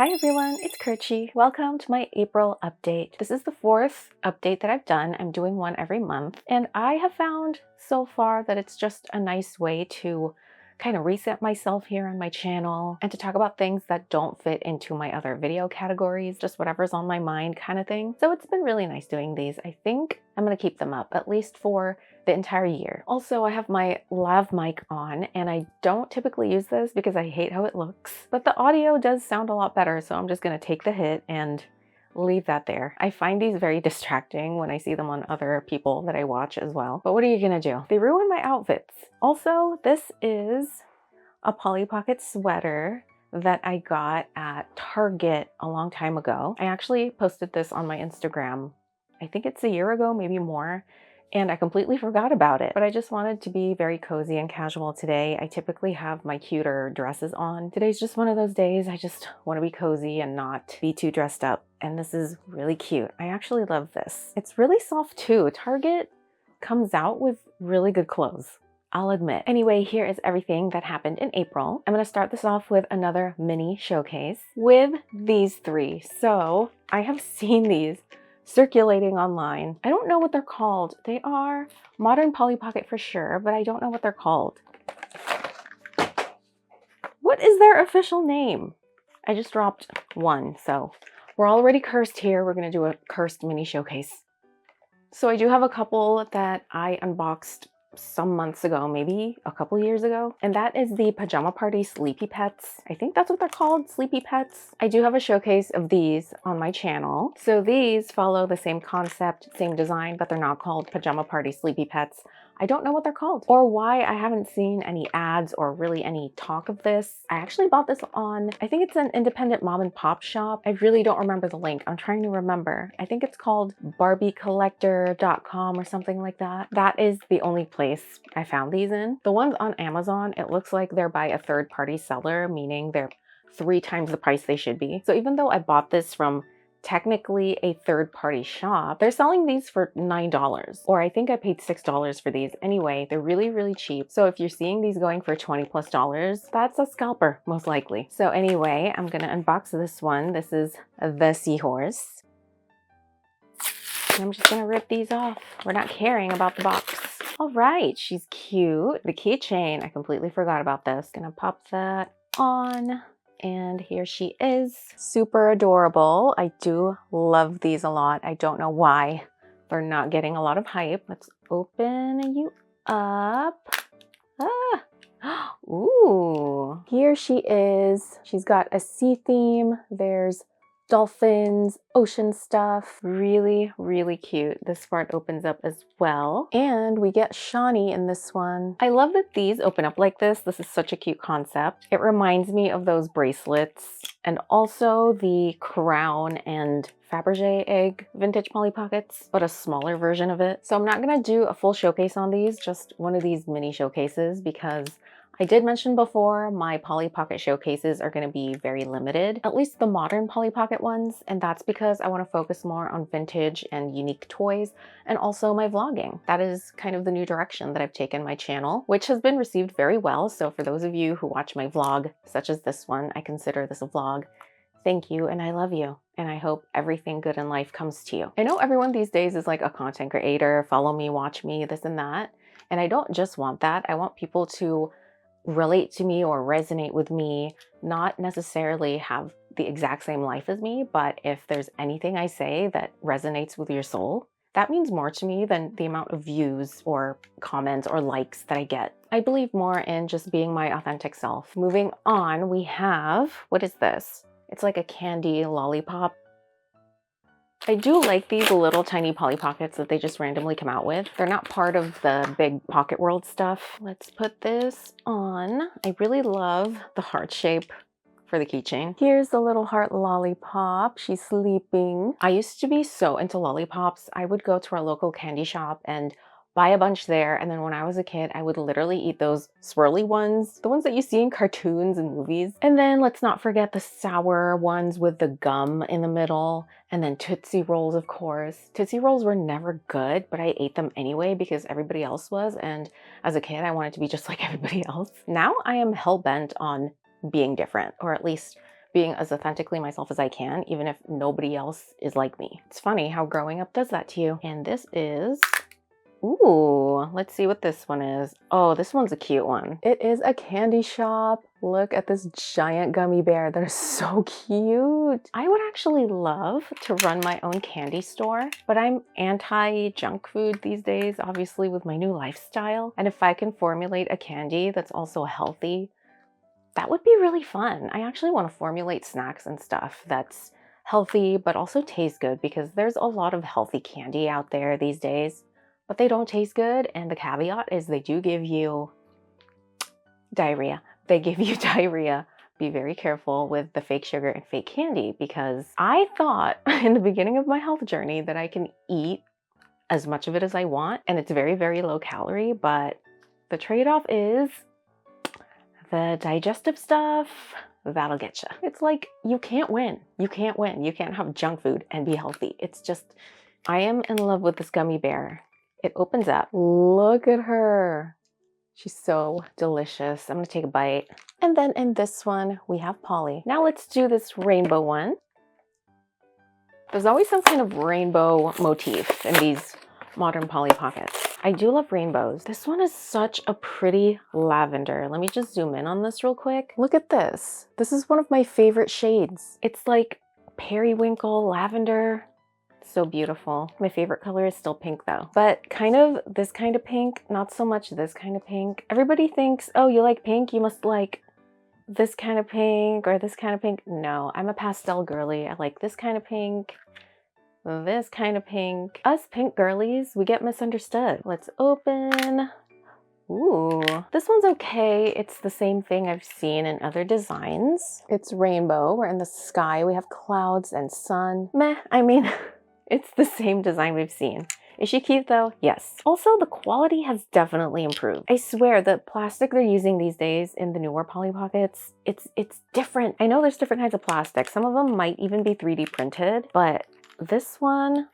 Hi everyone, it's Kerchie. Welcome to my April update. This is the fourth update that I've done. I'm doing one every month, and I have found so far that it's just a nice way to kind of reset myself here on my channel and to talk about things that don't fit into my other video categories, just whatever's on my mind kind of thing. So it's been really nice doing these. I think I'm gonna keep them up, at least for the entire year. Also, I have my lav mic on, and I don't typically use this because I hate how it looks, but the audio does sound a lot better, so I'm just gonna take the hit and leave that there. I find these very distracting when I see them on other people that I watch as well, but what are you gonna do? They ruin my outfits. Also, this is a Polly Pocket sweater that I got at Target a long time ago. I actually posted this on my Instagram, I think it's a year ago, maybe more, and I completely forgot about it, but I just wanted to be very cozy and casual today. I typically have my cuter dresses on. Today's just one of those days I just want to be cozy and not be too dressed up, and this is really cute. I actually love this. It's really soft too. Target comes out with really good clothes, I'll admit. Anyway, here is everything that happened in April. I'm gonna start this off with another mini showcase with these three. So I have seen these circulating online. I don't know what they're called. They are modern Polly Pocket for sure, but I don't know what they're called. What is their official name? I just dropped one, so we're already cursed here. We're gonna do a cursed mini showcase. So I do have a couple that I unboxed some months ago, maybe a couple years ago, and that is the Pajama Party Sleepy Pets. I think that's what they're called, Sleepy Pets. I do have a showcase of these on my channel. So these follow the same concept, same design, but they're not called Pajama Party Sleepy Pets. I don't know what they're called or why I haven't seen any ads or really any talk of this. I actually bought this on, I think it's an independent mom and pop shop. I really don't remember the link. I'm trying to remember. I think it's called barbiecollector.com or something like that. That is the only place I found these in. The ones on Amazon, it looks like they're by a third-party seller, meaning they're 3 times the price they should be. So even though I bought this from technically a third-party shop, they're selling these for $9, or I think I paid $6 for these. Anyway, they're really, really cheap. So if you're seeing these going for $20+, that's a scalper, most likely. So anyway, I'm gonna unbox this one. This is the seahorse. And I'm just gonna rip these off. We're not caring about the box. All right, she's cute. The keychain, I completely forgot about this. Gonna pop that on. And here she is. Super adorable. I do love these a lot. I don't know why they're not getting a lot of hype. Let's open you up. Ah. Ooh. Here she is. She's got a sea theme. There's dolphins, ocean stuff. Really, really cute. This part opens up as well. And we get Shawnee in this one. I love that these open up like this. This is such a cute concept. It reminds me of those bracelets and also the crown and Fabergé egg vintage Polly Pockets, but a smaller version of it. So I'm not gonna do a full showcase on these, just one of these mini showcases, because I did mention before my Polly Pocket showcases are going to be very limited, at least the modern Polly Pocket ones, and that's because I want to focus more on vintage and unique toys and also my vlogging. That is kind of the new direction that I've taken my channel, which has been received very well. So for those of you who watch my vlog, such as this one, I consider this a vlog. Thank you, and I love you, and I hope everything good in life comes to you. I know everyone these days is like a content creator, follow me, watch me, this and that, and I don't just want that. I want people to relate to me or resonate with me, not necessarily have the exact same life as me, but if there's anything I say that resonates with your soul, that means more to me than the amount of views or comments or likes that I get. I believe more in just being my authentic self. Moving on, we have, what is this? It's like a candy lollipop. I do like these little tiny Polly Pockets that they just randomly come out with. They're not part of the big Pocket World stuff. Let's put this on. I really love the heart shape for the keychain. Here's the little heart lollipop. She's sleeping. I used to be so into lollipops. I would go to our local candy shop and buy a bunch there, and then when I was a kid, I would literally eat those swirly ones, the ones that you see in cartoons and movies. And then let's not forget the sour ones with the gum in the middle, and then Tootsie Rolls, of course. Tootsie Rolls were never good, but I ate them anyway because everybody else was, and as a kid, I wanted to be just like everybody else. Now I am hell-bent on being different, or at least being as authentically myself as I can, even if nobody else is like me. It's funny how growing up does that to you. And this is, ooh, let's see what this one is. Oh, this one's a cute one. It is a candy shop. Look at this giant gummy bear. That is so cute. I would actually love to run my own candy store, but I'm anti-junk food these days, obviously with my new lifestyle. And if I can formulate a candy that's also healthy, that would be really fun. I actually want to formulate snacks and stuff that's healthy, but also tastes good, because there's a lot of healthy candy out there these days, but they don't taste good. And the caveat is they do give you diarrhea. They give you diarrhea. Be very careful with the fake sugar and fake candy, because I thought in the beginning of my health journey that I can eat as much of it as I want and it's very, very low calorie, but the trade-off is the digestive stuff. That'll get you. It's like, you can't win. You can't win. You can't have junk food and be healthy. It's just, I am in love with this gummy bear. It opens up. Look at her. She's so delicious. I'm gonna take a bite. And then in this one, we have Polly. Now let's do this rainbow one. There's always some kind of rainbow motif in these modern Polly Pockets. I do love rainbows. This one is such a pretty lavender. Let me just zoom in on this real quick. Look at this. This is one of my favorite shades. It's like periwinkle lavender. So beautiful. My favorite color is still pink though, but kind of this kind of pink, not so much this kind of pink. Everybody thinks, oh, you like pink, you must like this kind of pink or this kind of pink. No, I'm a pastel girly. I like this kind of pink, this kind of pink. Us pink girlies, we get misunderstood. Let's open. Ooh, this one's okay. It's the same thing I've seen in other designs. It's rainbow. We're in the sky. We have clouds and sun. Meh, I mean, it's the same design we've seen. Is she cute though? Yes. Also, the quality has definitely improved. I swear the plastic they're using these days in the newer Polly Pockets, it's different. I know there's different kinds of plastic. Some of them might even be 3D printed, but this one,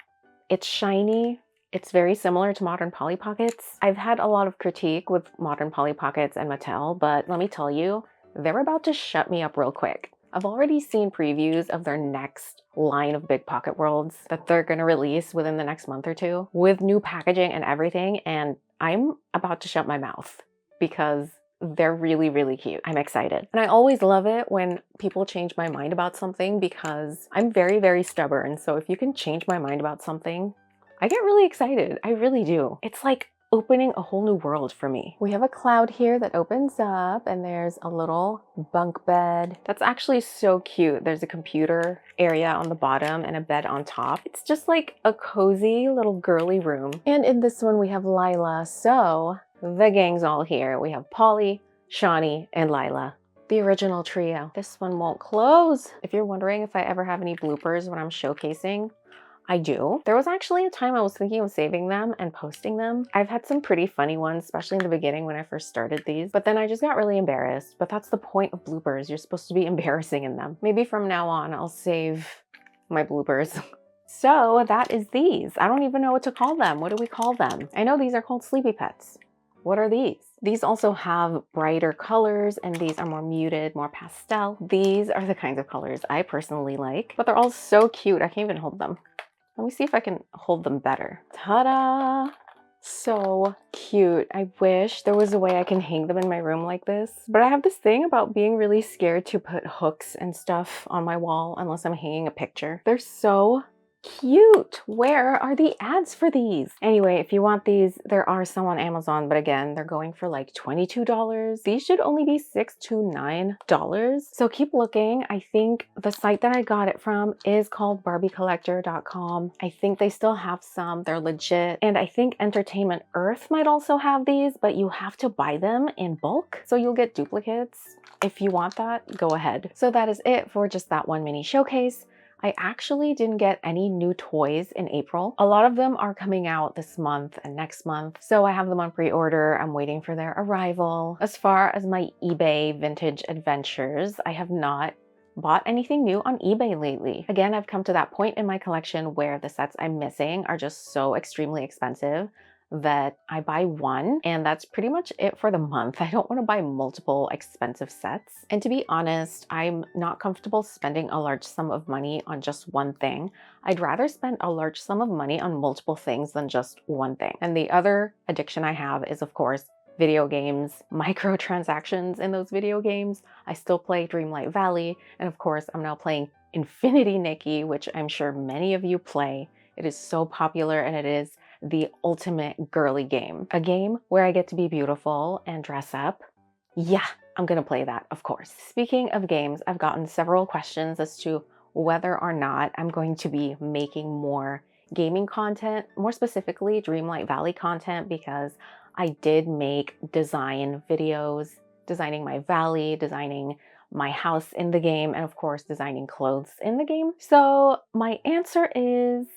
it's shiny. It's very similar to modern Polly Pockets. I've had a lot of critique with modern Polly Pockets and Mattel, but let me tell you, they're about to shut me up real quick. I've already seen previews of their next line of Big Pocket Worlds that they're gonna release within the next month or two with new packaging and everything, and I'm about to shut my mouth because they're really, really cute. I'm excited. And I always love it when people change my mind about something, because I'm very, very stubborn. So if you can change my mind about something, I get really excited. I really do. It's like opening a whole new world for me. We have a cloud here that opens up and there's a little bunk bed. That's actually so cute. There's a computer area on the bottom and a bed on top. It's just like a cozy little girly room. And in this one we have Lila. So the gang's all here. We have Polly, Shawnee, and Lila. The original trio. This one won't close. If you're wondering if I ever have any bloopers when I'm showcasing, I do. There was actually a time I was thinking of saving them and posting them. I've had some pretty funny ones, especially in the beginning when I first started these, but then I just got really embarrassed. But that's the point of bloopers. You're supposed to be embarrassing in them. Maybe from now on, I'll save my bloopers. So that is these. I don't even know what to call them. What do we call them? I know these are called Sleepy Pets. What are these? These also have brighter colors and these are more muted, more pastel. These are the kinds of colors I personally like, but they're all so cute. I can't even hold them. Let me see if I can hold them better. Ta-da! So cute. I wish there was a way I can hang them in my room like this. But I have this thing about being really scared to put hooks and stuff on my wall unless I'm hanging a picture. They're so cute. Where are the ads for these? Anyway, if you want these, there are some on Amazon, but again, they're going for like $22. These should only be $6 to $9. So keep looking. I think the site that I got it from is called barbiecollector.com. I think they still have some. They're legit. And I think Entertainment Earth might also have these, but you have to buy them in bulk. So you'll get duplicates. If you want that, go ahead. So that is it for just that one mini showcase. I actually didn't get any new toys in April. A lot of them are coming out this month and next month, so I have them on pre-order. I'm waiting for their arrival. As far as my eBay vintage adventures, I have not bought anything new on eBay lately. Again, I've come to that point in my collection where the sets I'm missing are just so extremely expensive that I buy one and that's pretty much it for the month. I don't want to buy multiple expensive sets. And to be honest, I'm not comfortable spending a large sum of money on just one thing. I'd rather spend a large sum of money on multiple things than just one thing. And the other addiction I have is, of course, video games, microtransactions in those video games. I still play Dreamlight Valley, and of course, I'm now playing Infinity Nikki, which I'm sure many of you play. It is so popular and it is the ultimate girly game. A game where I get to be beautiful and dress up. Yeah, I'm gonna play that, of course. Speaking of games, I've gotten several questions as to whether or not I'm going to be making more gaming content, more specifically Dreamlight Valley content, because I did make design videos, designing my valley, designing my house in the game, and of course, designing clothes in the game. So my answer is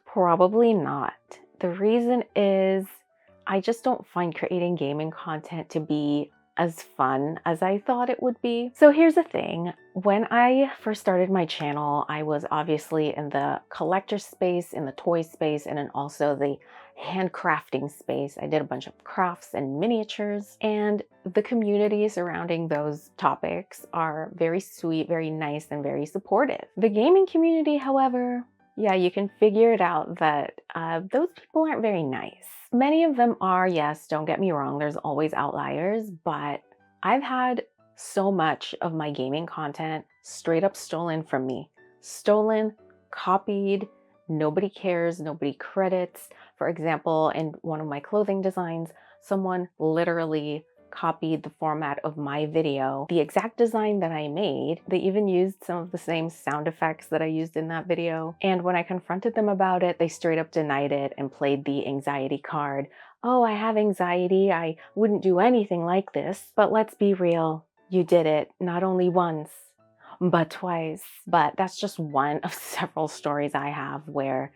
probably not. The reason is I just don't find creating gaming content to be as fun as I thought it would be. So here's the thing. When I first started my channel, I was obviously in the collector space, in the toy space, and then also the handcrafting space. I did a bunch of crafts and miniatures, and the community surrounding those topics are very sweet, very nice, and very supportive. The gaming community, however, yeah, you can figure it out that those people aren't very nice. Many of them are, yes, don't get me wrong, there's always outliers, but I've had so much of my gaming content straight up stolen from me. Stolen, copied, nobody cares, nobody credits. For example, in one of my clothing designs, someone literally copied the format of my video, the exact design that I made. They even used some of the same sound effects that I used in that video. And when I confronted them about it, they straight up denied it and played the anxiety card. Oh, I have anxiety. I wouldn't do anything like this. But let's be real. You did it not only once, but twice. But that's just one of several stories I have where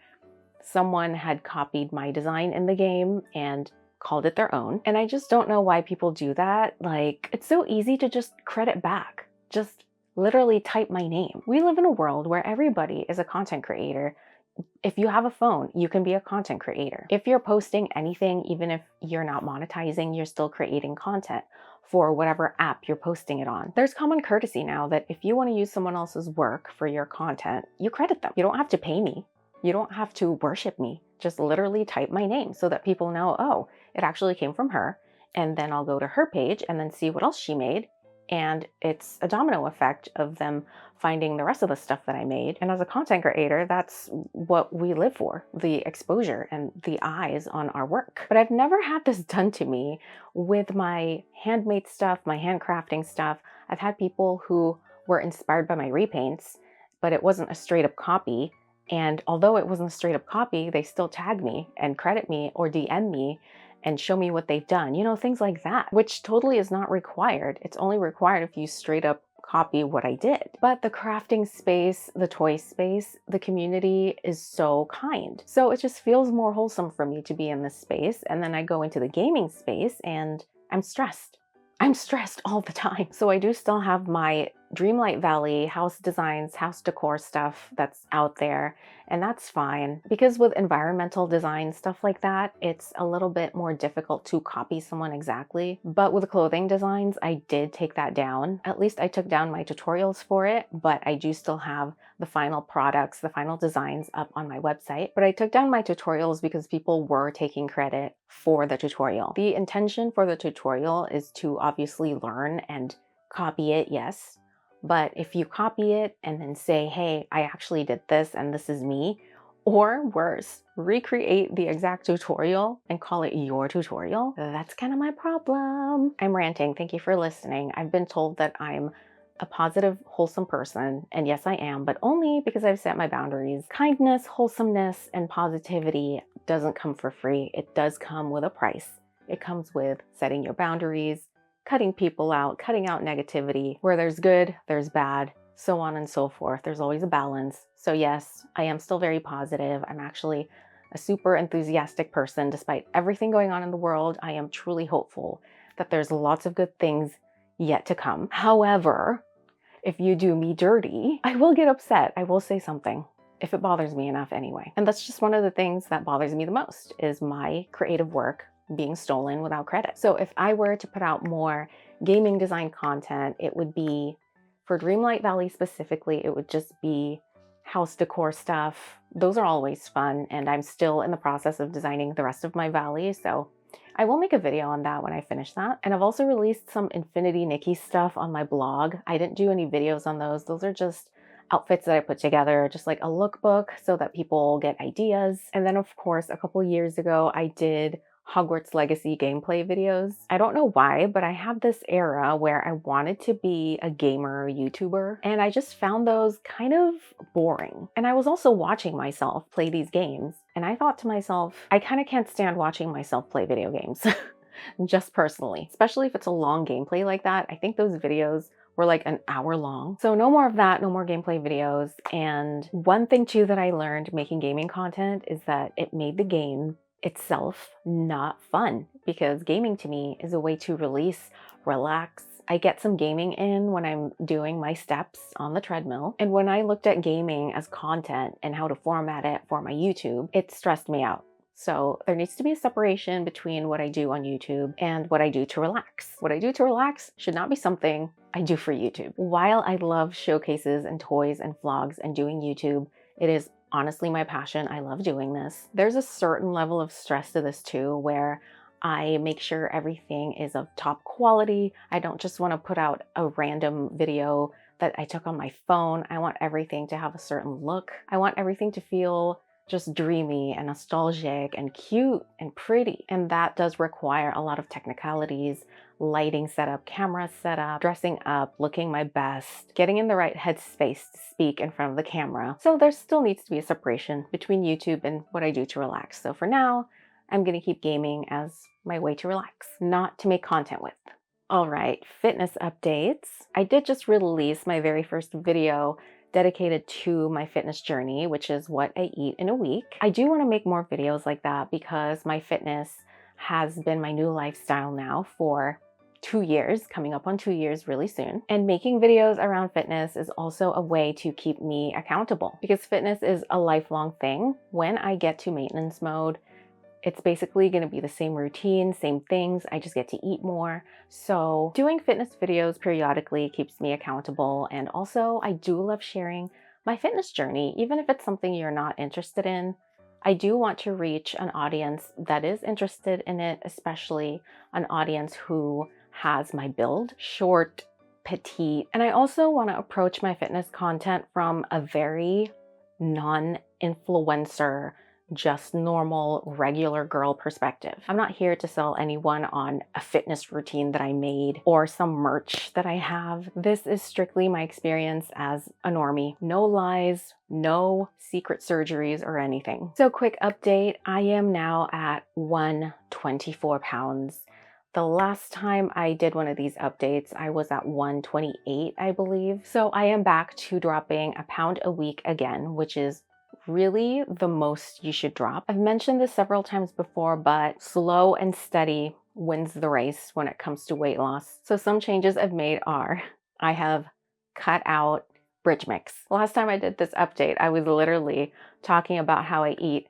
someone had copied my design in the game and called it their own. And I just don't know why people do that. Like, it's so easy to just credit back. Just literally type my name. We live in a world where everybody is a content creator. If you have a phone, you can be a content creator. If you're posting anything, even if you're not monetizing, you're still creating content for whatever app you're posting it on. There's common courtesy now that if you want to use someone else's work for your content, you credit them. You don't have to pay me. You don't have to worship me. Just literally type my name so that people know, oh, it actually came from her. And then I'll go to her page and then see what else she made. And it's a domino effect of them finding the rest of the stuff that I made. And as a content creator, that's what we live for, the exposure and the eyes on our work. But I've never had this done to me with my handmade stuff, my handcrafting stuff. I've had people who were inspired by my repaints, but it wasn't a straight up copy. And although it wasn't a straight up copy, they still tag me and credit me or DM me and show me what they've done. You know, things like that, which totally is not required. It's only required if you straight up copy what I did. But the crafting space, the toy space, the community is so kind. So it just feels more wholesome for me to be in this space. And then I go into the gaming space and I'm stressed. I'm stressed all the time. So I do still have my Dreamlight Valley house designs, house decor stuff that's out there, and that's fine. Because with environmental design, stuff like that, it's a little bit more difficult to copy someone exactly. But with clothing designs, I did take that down. At least I took down my tutorials for it, but I do still have the final products, the final designs up on my website. But I took down my tutorials because people were taking credit for the tutorial. The intention for the tutorial is to obviously learn and copy it, yes. But if you copy it and then say, hey, I actually did this and this is me, or worse, recreate the exact tutorial and call it your tutorial, that's kind of my problem. I'm ranting. Thank you for listening. I've been told that I'm a positive, wholesome person, and yes, I am, but only because I've set my boundaries. Kindness, wholesomeness, and positivity doesn't come for free. It does come with a price. It comes with setting your boundaries, cutting people out, cutting out negativity. Where there's good, there's bad, so on and so forth. There's always a balance. So yes, I am still very positive. I'm actually a super enthusiastic person. Despite everything going on in the world, I am truly hopeful that there's lots of good things yet to come. However, if you do me dirty, I will get upset. I will say something. if it bothers me enough anyway. And that's just one of the things that bothers me the most, is my creative work being stolen without credit. So if I were to put out more gaming design content, it would be, for Dreamlight Valley specifically, it would just be house decor stuff. Those are always fun, and I'm still in the process of designing the rest of my valley, so I will make a video on that when I finish that. And I've also released some Infinity Nikki stuff on my blog. I didn't do any videos on those. Those are just outfits that I put together, just like a lookbook so that people get ideas. And then of course, a couple years ago, I did Hogwarts Legacy gameplay videos. I don't know why, but I have this era where I wanted to be a gamer YouTuber, and I just found those kind of boring. And I was also watching myself play these games, and I thought to myself, I kind of can't stand watching myself play video games. Just personally, especially if it's a long gameplay like that. I think those videos were like an hour long. So no more of that, no more gameplay videos. And one thing too that I learned making gaming content is that it made the game itself not fun, because gaming to me is a way to release, relax. I get some gaming in when I'm doing my steps on the treadmill. And when I looked at gaming as content and how to format it for my YouTube, it stressed me out. So there needs to be a separation between what I do on YouTube and what I do to relax. What I do to relax should not be something I do for YouTube. While I love showcases and toys and vlogs and doing YouTube, it is honestly my passion. I love doing this. There's a certain level of stress to this too, where I make sure everything is of top quality. I don't just want to put out a random video that I took on my phone. I want everything to have a certain look. I want everything to feel just dreamy and nostalgic and cute and pretty. And that does require a lot of technicalities, lighting setup, camera setup, dressing up, looking my best, getting in the right headspace to speak in front of the camera. So there still needs to be a separation between YouTube and what I do to relax. So for now, I'm gonna keep gaming as my way to relax, not to make content with. All right, fitness updates. I did just release my very first video dedicated to my fitness journey, which is what I eat in a week. I do want to make more videos like that because my fitness has been my new lifestyle now for 2 years, coming up on 2 years really soon. And making videos around fitness is also a way to keep me accountable, because fitness is a lifelong thing. When I get to maintenance mode, it's basically going to be the same routine, same things. I just get to eat more. So doing fitness videos periodically keeps me accountable. And also I do love sharing my fitness journey, even if it's something you're not interested in. I do want to reach an audience that is interested in it, especially an audience who has my build, short, petite. And I also want to approach my fitness content from a very non-influencer, just normal, regular girl perspective. I'm not here to sell anyone on a fitness routine that I made or some merch that I have. This is strictly my experience as a normie. No lies, no secret surgeries or anything. So quick update, I am now at 124 pounds. The last time I did one of these updates, I was at 128, I believe. So I am back to dropping a pound a week again, which is really the most you should drop. I've mentioned this several times before, but slow and steady wins the race when it comes to weight loss. So some changes I've made are, I have cut out bridge mix. Last time I did this update, I was literally talking about how I eat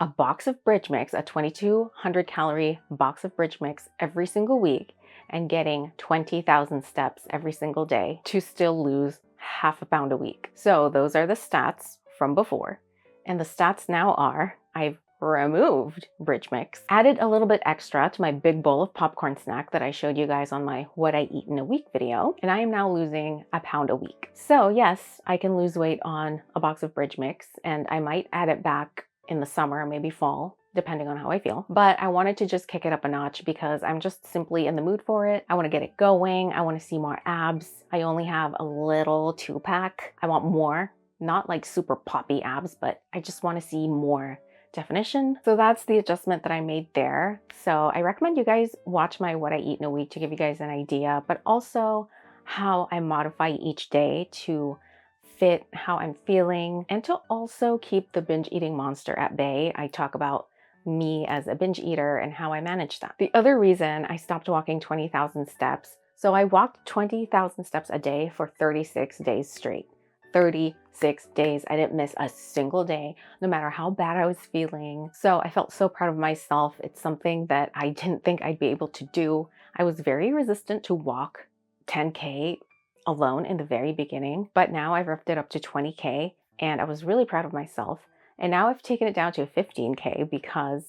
a box of bridge mix, a 2200 calorie box of bridge mix every single week, and getting 20,000 steps every single day to still lose half a pound a week. So those are the stats from before. And the stats now are, I've removed bridge mix, added a little bit extra to my big bowl of popcorn snack that I showed you guys on my what I eat in a week video, and I am now losing a pound a week. So yes, I can lose weight on a box of bridge mix, and I might add it back in the summer, maybe fall, depending on how I feel. But I wanted to just kick it up a notch because I'm just simply in the mood for it. I want to get it going. I want to see more abs. I only have a little 2-pack. I want more. Not like super poppy abs, but I just want to see more definition. So that's the adjustment that I made there. So I recommend you guys watch my what I eat in a week to give you guys an idea, but also how I modify each day to fit how I'm feeling and to also keep the binge eating monster at bay. I talk about me as a binge eater and how I manage that. The other reason I stopped walking 20,000 steps, so I walked 20,000 steps a day for 36 days straight. 36 days. I didn't miss a single day, no matter how bad I was feeling. So I felt so proud of myself. It's something that I didn't think I'd be able to do. I was very resistant to walk 10K alone in the very beginning, but now I've ripped it up to 20K and I was really proud of myself. And now I've taken it down to 15K because,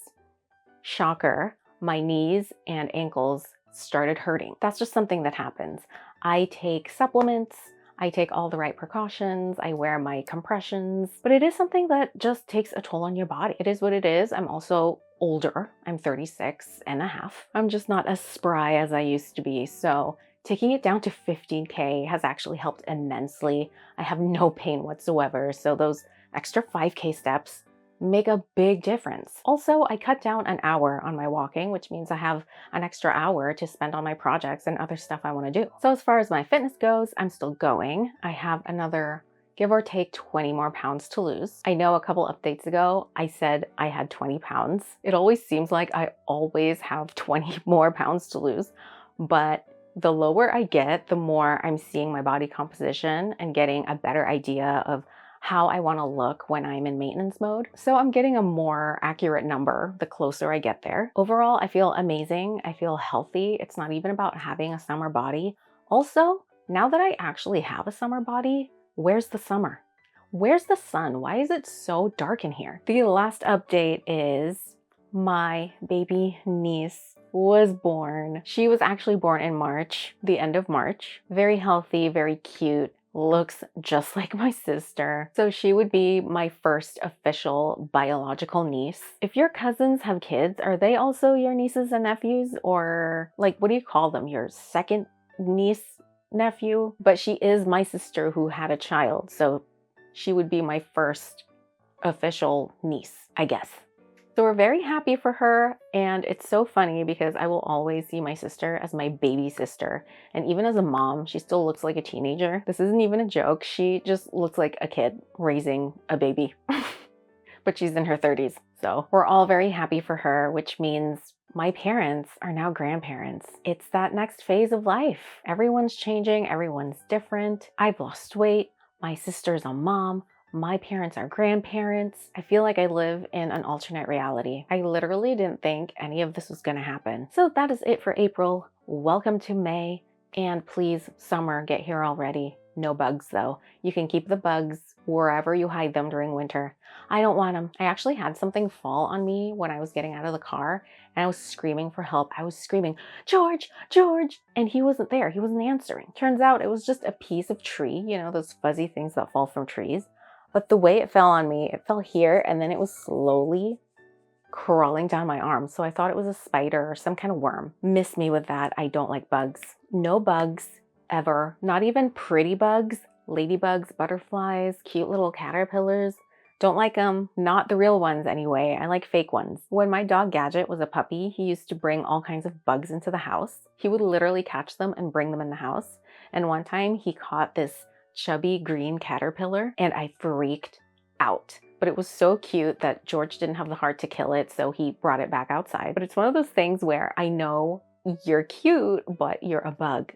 shocker, my knees and ankles started hurting. That's just something that happens. I take supplements, I take all the right precautions, I wear my compressions, but it is something that just takes a toll on your body. It is what it is. I'm also older. I'm 36 and a half. I'm just not as spry as I used to be. So taking it down to 15K has actually helped immensely. I have no pain whatsoever. So those extra 5K steps make a big difference. Also, I cut down an hour on my walking, which means I have an extra hour to spend on my projects and other stuff I want to do. So as far as my fitness goes, I'm still going. I have another, give or take, 20 more pounds to lose. I know a couple updates ago, I said I had 20 pounds. It always seems like I always have 20 more pounds to lose, but the lower I get, the more I'm seeing my body composition and getting a better idea of how I want to look when I'm in maintenance mode. So I'm getting a more accurate number the closer I get there. Overall, I feel amazing. I feel healthy. It's not even about having a summer body. Also, now that I actually have a summer body, where's the summer? Where's the sun? Why is it so dark in here? The last update is my baby niece was born. She was actually born in March, the end of March. Very healthy, very cute. Looks just like my sister. So she would be my first official biological niece. If your cousins have kids, are they also your nieces and nephews? Or like, what do you call them? Your second niece, nephew? But she is my sister who had a child. So she would be my first official niece, I guess. So we're very happy for her, and it's so funny because I will always see my sister as my baby sister. And even as a mom, she still looks like a teenager. This isn't even a joke. She just looks like a kid raising a baby. But she's in her 30s. So we're all very happy for her, which means my parents are now grandparents. It's that next phase of life. Everyone's changing, everyone's different. I've lost weight. My sister's a mom. My parents are grandparents. I feel like I live in an alternate reality. I literally didn't think any of this was gonna happen. So that is it for April. Welcome to May. And please, summer, get here already. No bugs though. You can keep the bugs wherever you hide them during winter. I don't want them. I actually had something fall on me when I was getting out of the car and I was screaming for help. I was screaming, George, George, and he wasn't there. He wasn't answering. Turns out it was just a piece of tree, you know, those fuzzy things that fall from trees. But the way it fell on me, it fell here and then it was slowly crawling down my arm. So I thought it was a spider or some kind of worm. Miss me with that. I don't like bugs. No bugs ever. Not even pretty bugs. Ladybugs, butterflies, cute little caterpillars. Don't like them. Not the real ones anyway. I like fake ones. When my dog Gadget was a puppy, he used to bring all kinds of bugs into the house. He would literally catch them and bring them in the house. And one time he caught this chubby green caterpillar and I freaked out. But it was so cute that George didn't have the heart to kill it, so he brought it back outside. But it's one of those things where I know you're cute, but you're a bug.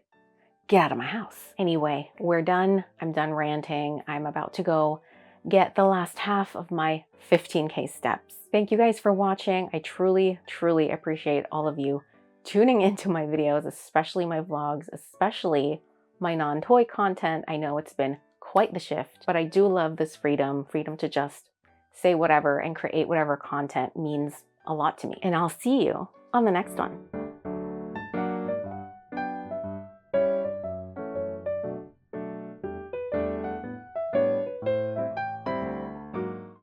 Get out of my house. Anyway, we're done. I'm done ranting. I'm about to go get the last half of my 15K steps. Thank you guys for watching. I truly, truly appreciate all of you tuning into my videos, especially my vlogs, especially my non-toy content. I know it's been quite the shift, but I do love this freedom to just say whatever and create whatever content means a lot to me. And I'll see you on the next one.